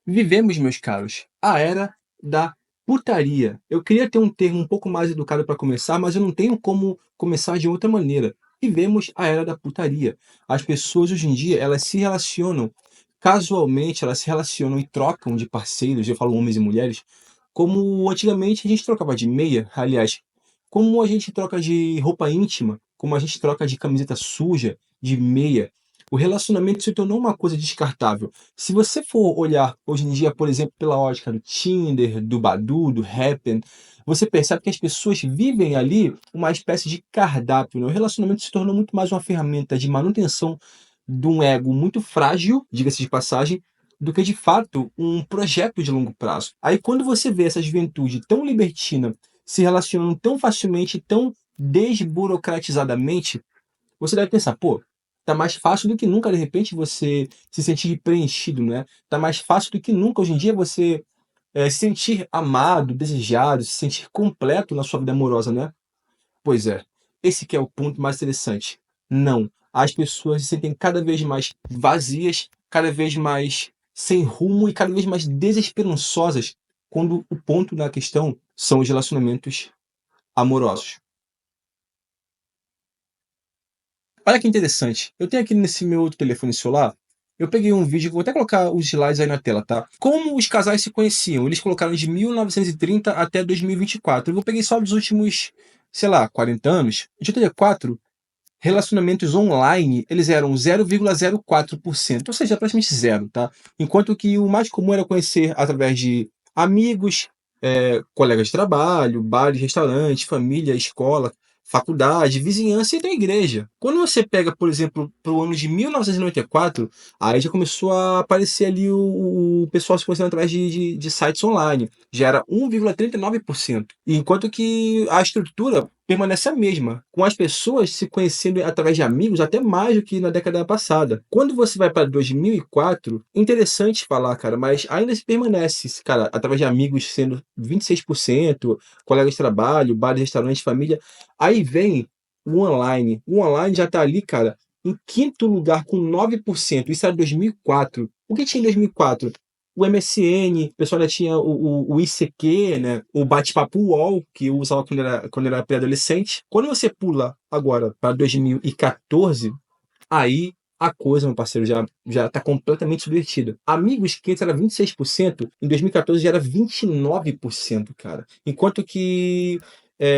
Vivemos, meus caros, a era da putaria. Eu queria ter um termo um pouco mais educado para começar, mas eu não tenho como começar de outra maneira. Vivemos a era da putaria. As pessoas hoje em dia, elas se relacionam casualmente, elas se relacionam e trocam de parceiros, eu falo homens e mulheres, como antigamente a gente trocava de meia, aliás, como a gente troca de roupa íntima, como a gente troca de camiseta suja, de meia. O relacionamento se tornou uma coisa descartável. Se você for olhar hoje em dia, por exemplo, pela ótica do Tinder, do Badoo, do Happn, você percebe que as pessoas vivem ali uma espécie de cardápio, né? O relacionamento se tornou muito mais uma ferramenta de manutenção de um ego muito frágil, diga-se de passagem, do que de fato um projeto de longo prazo. Aí quando você vê essa juventude tão libertina se relacionando tão facilmente, tão desburocratizadamente, você deve pensar, pô, tá mais fácil do que nunca, de repente, você se sentir preenchido, né? Tá mais fácil do que nunca, hoje em dia, você se sentir amado, desejado, se sentir completo na sua vida amorosa, né? Pois é, esse que é o ponto mais interessante. Não, as pessoas se sentem cada vez mais vazias, cada vez mais sem rumo e cada vez mais desesperançosas quando o ponto da questão são os relacionamentos amorosos. Olha que interessante. Eu tenho aqui nesse meu outro telefone celular, eu peguei um vídeo, vou até colocar os slides aí na tela, tá? Como os casais se conheciam. Eles colocaram de 1930 até 2024. Eu peguei só dos últimos, sei lá, 40 anos. De 84, relacionamentos online, eles eram 0,04%, ou seja, praticamente zero, tá? Enquanto que o mais comum era conhecer através de amigos, colegas de trabalho, bares, restaurantes, família, escola, faculdade, vizinhança e da igreja. Quando você pega, por exemplo, para o ano de 1994, aí já começou a aparecer ali o pessoal se conhecendo através de sites online. Já era 1,39%. Enquanto que a estrutura permanece a mesma, com as pessoas se conhecendo através de amigos até mais do que na década passada. Quando você vai para 2004, interessante falar, cara, mas ainda se permanece, cara, através de amigos sendo 26%, colegas de trabalho, bares, restaurantes, família. Aí vem o online. O online já está ali, cara, em quinto lugar com 9%. Isso era 2004. O que tinha em 2004? O MSN, o pessoal ainda tinha o ICQ, né? O bate-papo UOL, que eu usava quando era pré-adolescente. Quando você pula agora para 2014, aí a coisa, meu parceiro, já está completamente subvertida. Amigos que antes era 26%, em 2014 já era 29%, cara. Enquanto que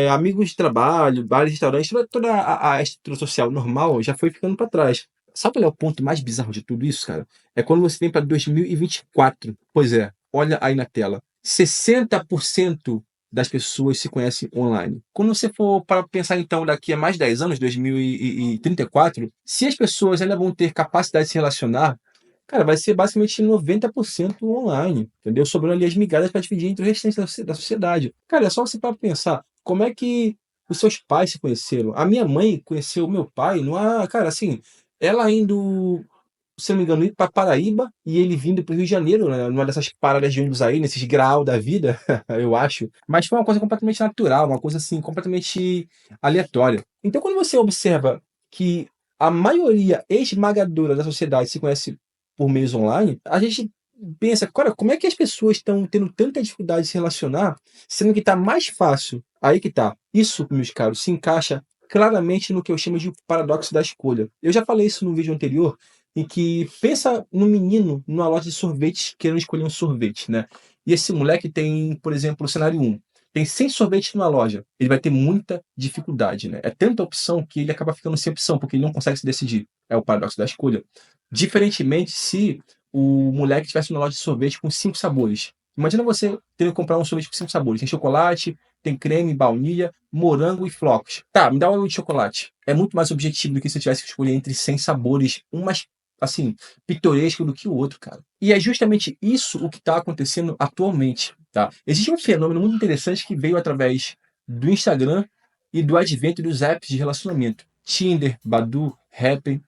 amigos de trabalho, bares, restaurantes, toda a estrutura social normal já foi ficando para trás. Sabe qual é o ponto mais bizarro de tudo isso, cara? É quando você vem para 2024. Pois é, olha aí na tela. 60% das pessoas se conhecem online. Quando você for para pensar, então, daqui a mais 10 anos, 2034, se as pessoas ainda vão ter capacidade de se relacionar, cara, vai ser basicamente 90% online, entendeu? Sobrando ali as migalhas para dividir entre o restante da sociedade. Cara, é só você para pensar como é que os seus pais se conheceram. A minha mãe conheceu o meu pai numa, cara, assim, ela indo, se não me engano, indo para Paraíba e ele vindo para o Rio de Janeiro, né, numa dessas paradas de ônibus aí, nesses graus da vida, eu acho. Mas foi uma coisa completamente natural, uma coisa assim, completamente aleatória. Então, quando você observa que a maioria esmagadora da sociedade se conhece por meios online, a gente pensa, cara, como é que as pessoas estão tendo tanta dificuldade de se relacionar, sendo que está mais fácil? Aí que tá. Isso, meus caros, se encaixa claramente no que eu chamo de paradoxo da escolha. Eu já falei isso no vídeo anterior, em que pensa no menino numa loja de sorvetes querendo escolher um sorvete, né? E esse moleque tem, por exemplo, o cenário um, tem 100 sorvetes numa loja, ele vai ter muita dificuldade, né? É tanta opção que ele acaba ficando sem opção, porque ele não consegue se decidir. É o paradoxo da escolha. Diferentemente se o moleque estivesse numa loja de sorvete com 5 sabores. Imagina você tendo que comprar um sorvete com 5 sabores. Tem chocolate, tem creme, baunilha, morango e flocos. Tá, me dá um de chocolate. É muito mais objetivo do que se eu tivesse que escolher entre 100 sabores, um mais, assim, pitoresco do que o outro, cara. E é justamente isso o que está acontecendo atualmente, tá? Existe um fenômeno muito interessante que veio através do Instagram e do advento dos apps de relacionamento. Tinder, Badoo, Happn,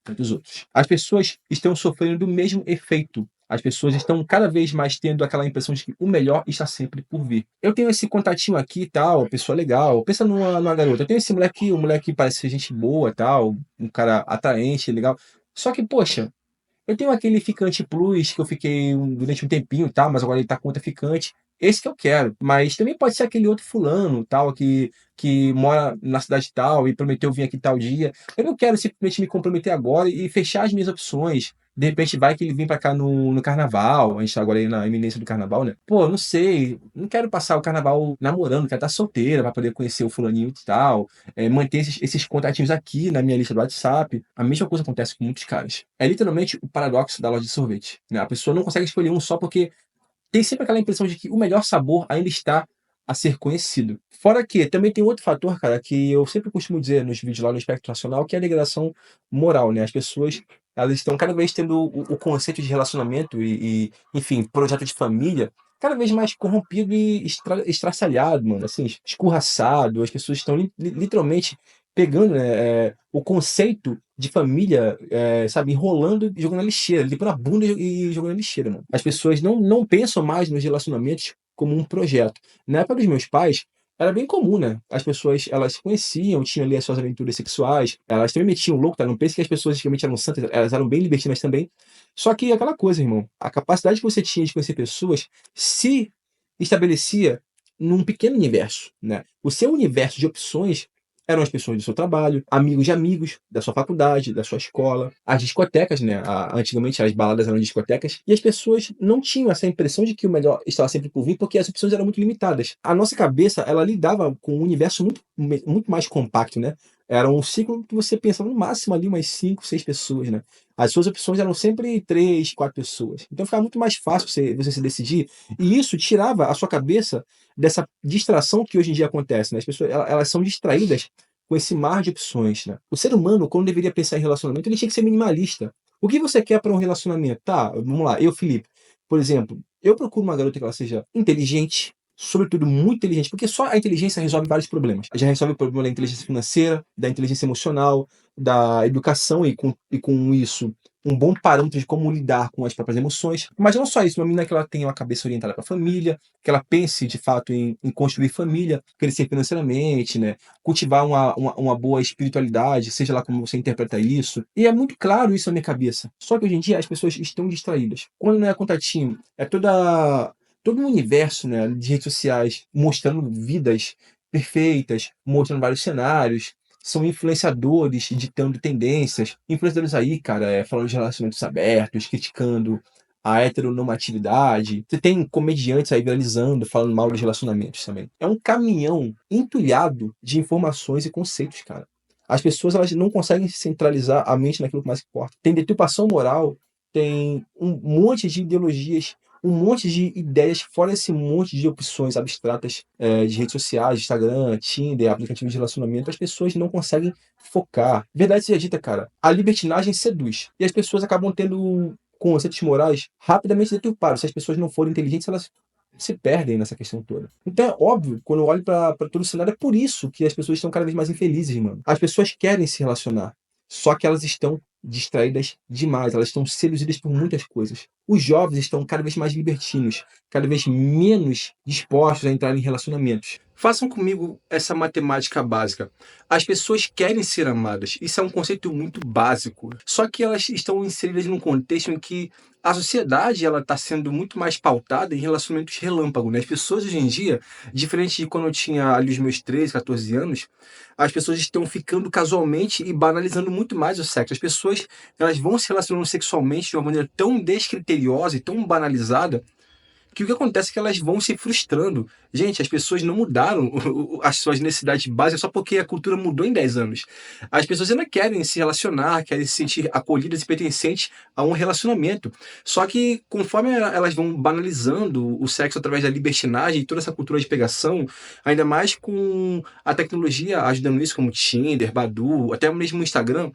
tantos outros. As pessoas estão sofrendo do mesmo efeito. As pessoas estão cada vez mais tendo aquela impressão de que o melhor está sempre por vir. Eu tenho esse contatinho aqui e tal, pessoa legal. Pensa numa garota. Eu tenho esse moleque, um moleque que parece ser gente boa tal, um cara atraente, legal. Só que, poxa, Eu tenho aquele ficante plus que eu fiquei durante um tempinho e tal, mas agora ele tá com outra ficante. Esse que eu quero. Mas também pode ser aquele outro fulano, tal, que mora na cidade tal e prometeu vir aqui tal dia. Eu não quero simplesmente me comprometer agora e fechar as minhas opções. De repente vai que ele vem pra cá no carnaval. A gente tá agora aí na iminência do carnaval, né? Pô, não sei. Não quero passar o carnaval namorando, quero estar solteira pra poder conhecer o fulaninho e tal. Manter esses contatinhos aqui na minha lista do WhatsApp. A mesma coisa acontece com muitos caras. É literalmente o paradoxo da loja de sorvete, né? A pessoa não consegue escolher um só porque tem sempre aquela impressão de que o melhor sabor ainda está a ser conhecido. Fora que também tem outro fator, cara, que eu sempre costumo dizer nos vídeos lá no Espectro Nacional, que é a degradação moral, né? As pessoas, elas estão cada vez tendo o conceito de relacionamento enfim, projeto de família, cada vez mais corrompido e estraçalhado, mano, assim, escorraçado. As pessoas estão literalmente pegando, né, o conceito de família, sabe, enrolando e jogando na lixeira, limpando a bunda e jogando na lixeira, mano. As pessoas não pensam mais nos relacionamentos como um projeto. Na época dos meus pais, era bem comum, né? As pessoas, elas se conheciam, tinham ali as suas aventuras sexuais, elas também metiam louco, tá? Não pense que as pessoas antigamente eram santas, elas eram bem libertinas também. Só que aquela coisa, irmão, a capacidade que você tinha de conhecer pessoas se estabelecia num pequeno universo, né? O seu universo de opções eram as pessoas do seu trabalho, amigos de amigos, da sua faculdade, da sua escola, as discotecas, né? Antigamente as baladas eram discotecas, e as pessoas não tinham essa impressão de que o melhor estava sempre por vir, porque as opções eram muito limitadas. A nossa cabeça, ela lidava com um universo muito mais compacto, né? Era um ciclo que você pensava no máximo ali umas 5, 6 pessoas, né? As suas opções eram sempre 3, 4 pessoas. Então ficava muito mais fácil você se decidir, e isso tirava a sua cabeça dessa distração que hoje em dia acontece, né? As pessoas, elas são distraídas com esse mar de opções, né? O ser humano, quando deveria pensar em relacionamento, ele tinha que ser minimalista. O que você quer para um relacionamento? Tá, vamos lá. Eu, Felipe, por exemplo, eu procuro uma garota que ela seja inteligente, sobretudo muito inteligente, porque só a inteligência resolve vários problemas. Já resolve o problema da inteligência financeira, da inteligência emocional, da educação e com isso um bom parâmetro de como lidar com as próprias emoções. Mas não só isso, uma menina que ela tenha uma cabeça orientada para a família, que ela pense de fato em construir família, crescer financeiramente, né? Cultivar uma boa espiritualidade, seja lá como você interpreta isso. E é muito claro isso na minha cabeça. Só que hoje em dia as pessoas estão distraídas. Quando não é contatinho, é todo um universo, né, de redes sociais mostrando vidas perfeitas, mostrando vários cenários. São influenciadores ditando tendências. Influenciadores aí, cara, falando de relacionamentos abertos, criticando a heteronormatividade. Você tem comediantes aí viralizando, falando mal dos relacionamentos também. É um caminhão entulhado de informações e conceitos, cara. As pessoas, elas não conseguem centralizar a mente naquilo que mais importa. Tem deturpação moral, tem um monte de ideologias, um monte de ideias, fora esse monte de opções abstratas, de redes sociais, Instagram, Tinder, aplicativos de relacionamento. As pessoas não conseguem focar. Verdade seja dita, cara, a libertinagem seduz. E as pessoas acabam tendo conceitos morais rapidamente deturpados. Se as pessoas não forem inteligentes, elas se perdem nessa questão toda. Então é óbvio, quando eu olho para todo o cenário, é por isso que as pessoas estão cada vez mais infelizes, mano. As pessoas querem se relacionar, só que elas estão distraídas demais, elas estão seduzidas por muitas coisas. Os jovens estão cada vez mais libertinos, cada vez menos dispostos a entrar em relacionamentos. Façam comigo essa matemática básica. As pessoas querem ser amadas. Isso é um conceito muito básico. Só que elas estão inseridas num contexto em que a sociedade ela está sendo muito mais pautada em relacionamentos relâmpago, né? As pessoas hoje em dia, diferente de quando eu tinha ali os meus 13, 14 anos, as pessoas estão ficando casualmente e banalizando muito mais o sexo. As pessoas, elas vão se relacionando sexualmente de uma maneira tão descriteriosa e tão banalizada que o que acontece é que elas vão se frustrando. Gente, as pessoas não mudaram as suas necessidades básicas só porque a cultura mudou em 10 anos. As pessoas ainda querem se relacionar, querem se sentir acolhidas e pertencentes a um relacionamento. Só que conforme elas vão banalizando o sexo através da libertinagem e toda essa cultura de pegação, ainda mais com a tecnologia ajudando nisso, como Tinder, Badoo, até mesmo o Instagram,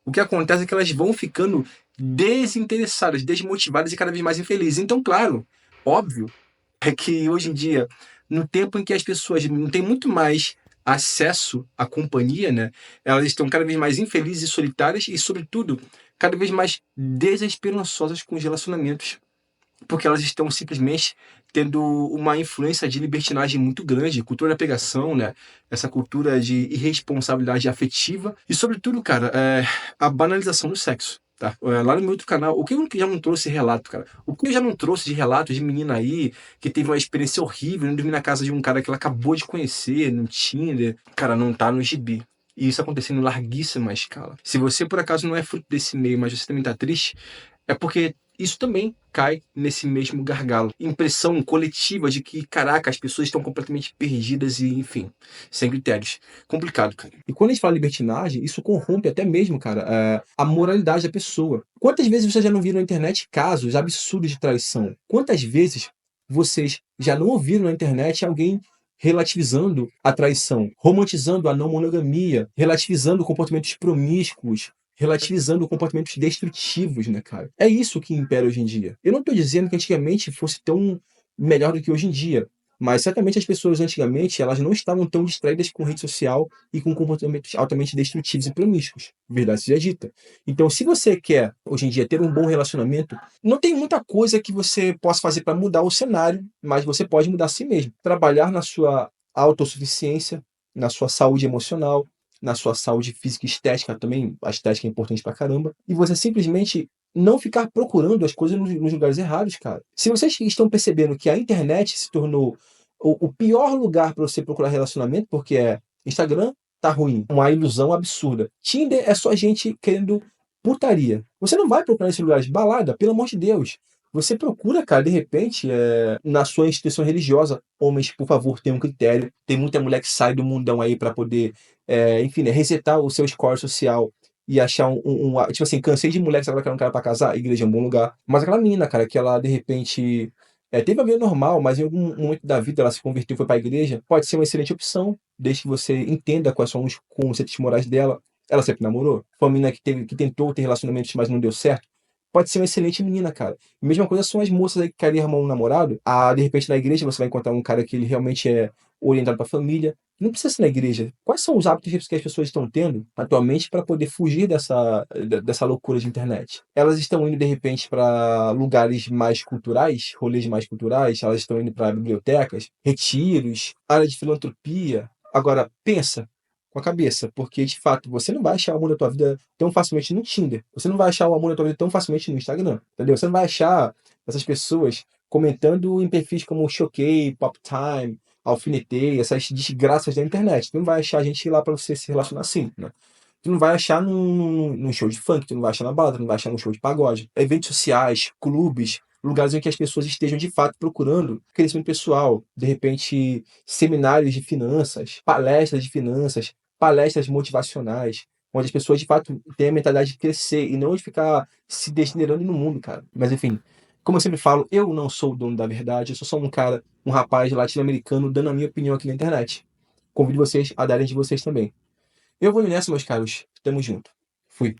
o que acontece é que elas vão ficando desinteressadas, desmotivadas e cada vez mais infelizes. Então, claro, óbvio é que hoje em dia, no tempo em que as pessoas não têm muito mais acesso à companhia, né? Elas estão cada vez mais infelizes e solitárias e, sobretudo, cada vez mais desesperançosas com os relacionamentos, porque elas estão simplesmente tendo uma influência de libertinagem muito grande, cultura da pegação, né? Essa cultura de irresponsabilidade afetiva e, sobretudo, cara, a banalização do sexo. tá? Lá no meu outro canal, o que eu já não trouxe relato, cara? O que eu já não trouxe de relato de menina aí que teve uma experiência horrível em dormir na casa de um cara que ela acabou de conhecer no Tinder? Cara, não tá no gibi. E isso acontecendo em larguíssima escala. Se você, por acaso, não é fruto desse meio, mas você também tá triste, é porque isso também cai nesse mesmo gargalo. Impressão coletiva de que, caraca, as pessoas estão completamente perdidas e, enfim, sem critérios. Complicado, cara. E quando a gente fala libertinagem, isso corrompe até mesmo, cara, a moralidade da pessoa. Quantas vezes vocês já não viram na internet casos absurdos de traição? Quantas vezes vocês já não ouviram na internet alguém relativizando a traição, romantizando a não monogamia, relativizando comportamentos promíscuos, relativizando comportamentos destrutivos, né, cara? É isso que impera hoje em dia. Eu não estou dizendo que antigamente fosse tão melhor do que hoje em dia, mas certamente as pessoas antigamente elas não estavam tão distraídas com rede social e com comportamentos altamente destrutivos e promíscuos. Verdade seja dita. Então, se você quer, hoje em dia, ter um bom relacionamento, não tem muita coisa que você possa fazer para mudar o cenário, mas você pode mudar a si mesmo. Trabalhar na sua autossuficiência, na sua saúde emocional, na sua saúde física e estética também. A estética é importante pra caramba. E você simplesmente não ficar procurando as coisas nos lugares errados, cara. Se vocês estão percebendo que a internet se tornou o pior lugar para você procurar relacionamento, porque Instagram tá ruim, uma ilusão absurda. Tinder é só gente querendo putaria. Você não vai procurar nesses lugares. Balada, pelo amor de Deus. Você procura, cara, de repente, na sua instituição religiosa, homens, por favor, tenham um critério. Tem muita mulher que sai do mundão aí para poder, enfim, né, resetar o seu score social e achar tipo assim, cansei de mulher que agora quer um cara pra casar, igreja é um bom lugar. Mas aquela menina, cara, que ela de repente teve a vida normal, mas em algum momento da vida ela se converteu, foi pra igreja, pode ser uma excelente opção, desde que você entenda quais são os conceitos morais dela. Ela sempre namorou? Foi uma menina que tentou ter relacionamentos, mas não deu certo? Pode ser uma excelente menina, cara. Mesma coisa são as moças aí que querem arrumar um namorado. De repente, na igreja você vai encontrar um cara que ele realmente é orientado para a família. Não precisa ser na igreja. Quais são os hábitos que as pessoas estão tendo atualmente para poder fugir dessa loucura de internet? Elas estão indo, de repente, para lugares mais culturais, rolês mais culturais, elas estão indo para bibliotecas, retiros, área de filantropia. Agora, pensa com a cabeça, porque de fato você não vai achar o amor da tua vida tão facilmente no Tinder. Você não vai achar o amor da tua vida tão facilmente no Instagram, entendeu? Você não vai achar essas pessoas comentando em perfis como Choquei, Pop Time, Alfinetei, essas desgraças da internet. Tu não vai achar gente lá para você se relacionar assim, né? Tu não vai achar num show de funk, tu não vai achar na balada, tu não vai achar num show de pagode. Eventos sociais, clubes, lugares em que as pessoas estejam de fato procurando crescimento pessoal, de repente seminários de finanças, palestras motivacionais, onde as pessoas de fato têm a mentalidade de crescer e não de ficar se degenerando no mundo, cara. Mas enfim, como eu sempre falo, eu não sou o dono da verdade, eu sou só um cara, um rapaz latino-americano dando a minha opinião aqui na internet. Convido vocês a darem de vocês também. Eu vou nessa, meus caros. Tamo junto. Fui.